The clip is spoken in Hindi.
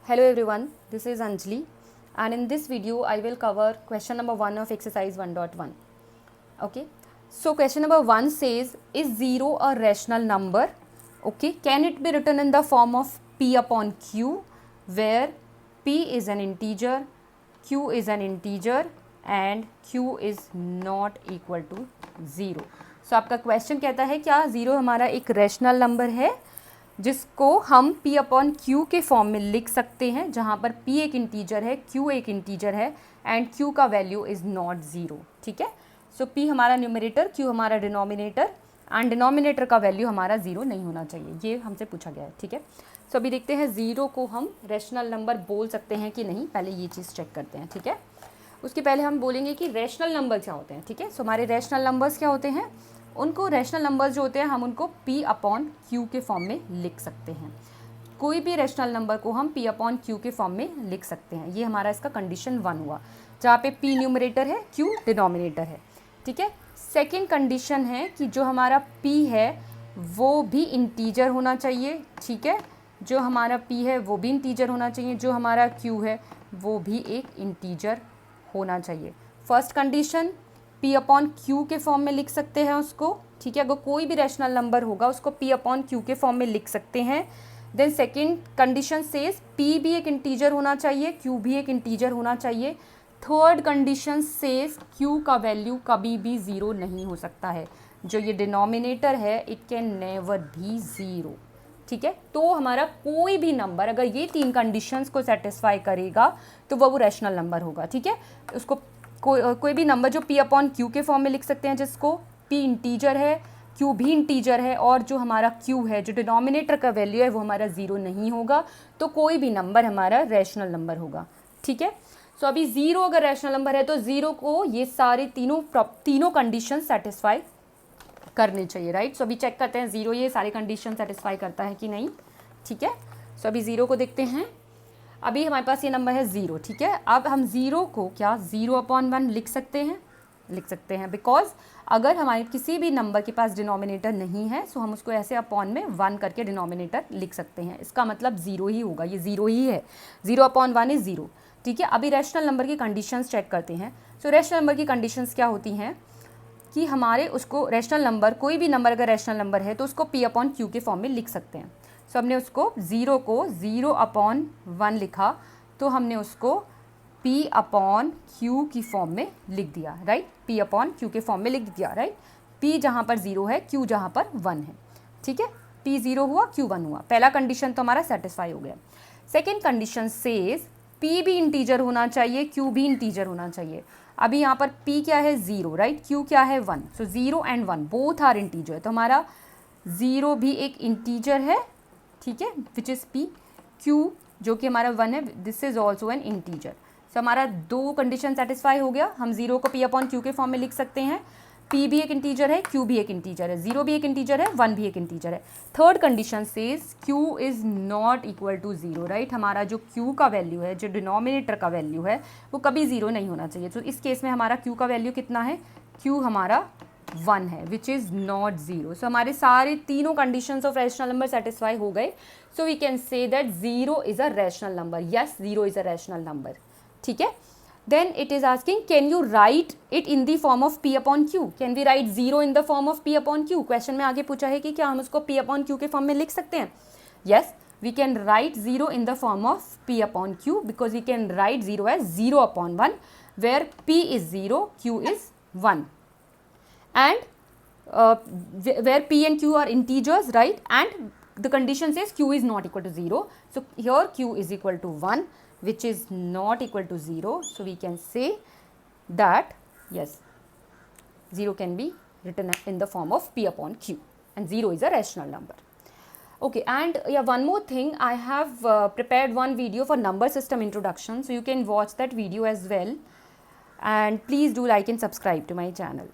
Hello everyone, this is Anjali and in this video I will cover question number 1 of exercise 1.1. Okay, so question number 1 says, is 0 a rational number? Okay, can it be written in the form of P upon Q where P is an integer, Q is an integer and Q is not equal to 0. So आपका क्वेश्चन कहता है क्या 0 हमारा एक रैशनल नंबर है जिसको हम P अपॉन Q के फॉर्म में लिख सकते हैं, जहाँ पर P एक इंटीजर है, Q एक इंटीजर है एंड Q का वैल्यू इज़ नॉट ज़ीरो. ठीक है, सो P हमारा न्यूमरेटर, Q हमारा डिनोमिनेटर एंड डिनोमिनेटर का वैल्यू हमारा ज़ीरो नहीं होना चाहिए, ये हमसे पूछा गया है. ठीक है, सो अभी देखते हैं ज़ीरो को हम रैशनल नंबर बोल सकते हैं कि नहीं, पहले ये चीज़ चेक करते हैं. ठीक है, उसके पहले हम बोलेंगे कि रैशनल नंबर क्या होते हैं. ठीक है, सो हमारे रैशनल नंबर्स क्या होते हैं, उनको रैशनल नंबर्स जो होते हैं हम उनको P अपॉन Q के फॉर्म में लिख सकते हैं. कोई भी रैशनल नंबर को हम P अपॉन Q के फॉर्म में लिख सकते हैं. ये हमारा इसका कंडीशन 1 हुआ, जहाँ पे P न्यूमरेटर है, Q डिनोमिनेटर है. ठीक है, सेकेंड कंडीशन है कि जो हमारा P है वो भी इंटीजर होना चाहिए. ठीक है, जो हमारा P है वो भी इंटीजर होना चाहिए, जो हमारा Q है वो भी एक इंटीजर होना चाहिए. First condition P upon Q के फॉर्म में लिख सकते हैं उसको. ठीक है, अगर कोई भी रैशनल नंबर होगा उसको P अपॉन Q के फॉर्म में लिख सकते हैं. Then second condition says P भी एक इंटीजर होना चाहिए, Q भी एक इंटीजर होना चाहिए. थर्ड कंडीशन सेज Q का वैल्यू कभी भी ज़ीरो नहीं हो सकता है. जो ये डिनोमिनेटर है इट कैन नेवर भी ज़ीरो. ठीक है, तो हमारा कोई भी नंबर अगर ये तीन कंडीशंस को सेटिस्फाई करेगा तो वो रैशनल नंबर होगा. ठीक है, उसको कोई भी नंबर जो P अपॉन Q के फॉर्म में लिख सकते हैं, जिसको P इंटीजर है, Q भी इंटीजर है और जो हमारा Q है जो डिनोमिनेटर का वैल्यू है वो हमारा ज़ीरो नहीं होगा, तो कोई भी नंबर हमारा रैशनल नंबर होगा. ठीक है, सो अभी ज़ीरो अगर रैशनल नंबर है तो ज़ीरो को ये सारे तीनों कंडीशन सेटिस्फाई करने चाहिए. राइट, सो अभी चेक करते हैं ज़ीरो ये सारे कंडीशन सेटिस्फाई करता है कि नहीं. ठीक है, सो अभी ज़ीरो को देखते हैं. अभी हमारे पास ये नंबर है ज़ीरो. ठीक है, अब हम ज़ीरो को क्या ज़ीरो अपॉन 1 लिख सकते हैं बिकॉज अगर हमारे किसी भी नंबर के पास डिनोमिनेटर नहीं है सो हम उसको ऐसे अपॉन में 1 करके डिनोमिनेटर लिख सकते हैं. इसका मतलब ज़ीरो ही होगा, ये ज़ीरो ही है. Zero upon 1 is zero. ठीक है, अभी रैशनल नंबर की कंडीशंस चेक करते हैं. सो रैशनल नंबर की कंडीशंस क्या होती हैं कि हमारे उसको रैशनल नंबर कोई भी नंबर अगर रैशनल नंबर है तो उसको P अपॉन Q के फॉर्म में लिख सकते हैं. सो हमने उसको ज़ीरो को ज़ीरो अपॉन 1 लिखा तो हमने उसको P अपॉन Q की फॉर्म में लिख दिया. राइट, P अपॉन Q के फॉर्म में लिख दिया. राइट, P जहाँ पर ज़ीरो है, Q जहाँ पर 1 है. ठीक है, P ज़ीरो हुआ, Q 1 हुआ. पहला कंडीशन तो हमारा सेटिस्फाई हो गया. सेकेंड कंडीशन सेज P भी इंटीजर होना चाहिए, Q भी इंटीजर होना चाहिए. अभी यहाँ पर P क्या है ज़ीरो, राइट, Q क्या है 1. So zero and 1 both are integer, तो हमारा ज़ीरो भी एक इंटीजर है. ठीक है, विच इज़ P. Q जो कि हमारा 1 है, this is also an integer. So हमारा दो कंडीशन सेटिस्फाई हो गया. हम ज़ीरो को P अपॉन Q के फॉर्म में लिख सकते हैं. P भी एक इंटीजर है, Q भी एक इंटीजर है, ज़ीरो भी एक इंटीजर है, 1 भी एक इंटीजर है. Third condition says Q is not equal to zero. Right, हमारा जो Q का वैल्यू है, जो डिनोमिनेटर का वैल्यू है वो कभी ज़ीरो नहीं होना चाहिए. तो इस केस में हमारा Q का वैल्यू कितना है, Q हमारा 1 है which is not zero. So हमारे सारे तीनों conditions of rational number satisfy हो गए. So we can say that zero is a rational number. Yes, zero is a rational number. ठीक है, then it is asking can you write it in the form of P upon Q. Can we write 0 in the form of P upon Q? Question में आगे पूछा है कि क्या हम उसको P upon Q के फॉर्म में लिख सकते हैं. yes, we can write 0 in the form of P upon Q because we can write 0 as 0 upon 1 where P is 0, Q is 1 and where P and Q are integers, right, and the condition says Q is not equal to 0. so here Q is equal to 1 which is not equal to 0. So we can say that yes, 0 can be written in the form of P upon Q and 0 is a rational number. Okay, and yeah, one more thing, I have prepared one video for number system introduction, so you can watch that video as well, and please do like and subscribe to my channel.